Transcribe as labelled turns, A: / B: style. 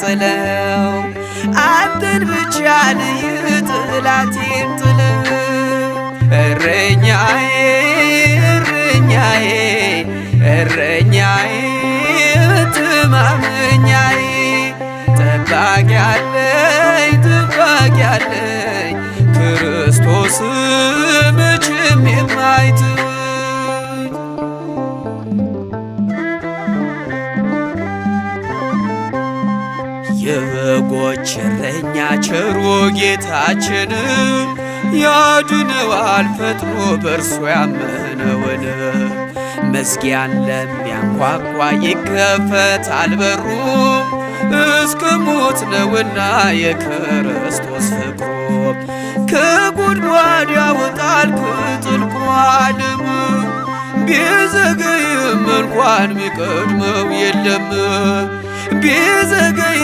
A: ጥለው አንተን ብቻ ልይ ጠላቴን ጥለው እረኛዬ እረኛዬ እረኛዬ መተማመኛዬ ጠባቂ አለኝ ጠባቂ አለኝ ክርስቶስ መቼም የማይተወኝ የበጎች እረኛ ቸሩ ጌታችን ያድነዋል ፈጥኖ በእርሱ ያመነውን መዝጊያን ለሚያንኳኳ ይከፈታል በሩ እስከ ሞት ነውና የክርስቶስ ፍቅሩ ከጉድጓድ ያወጣል ከጥልቁ ዓለም ቢዘገይም እንኳን ሚቀድመው የለም ቢዘገይ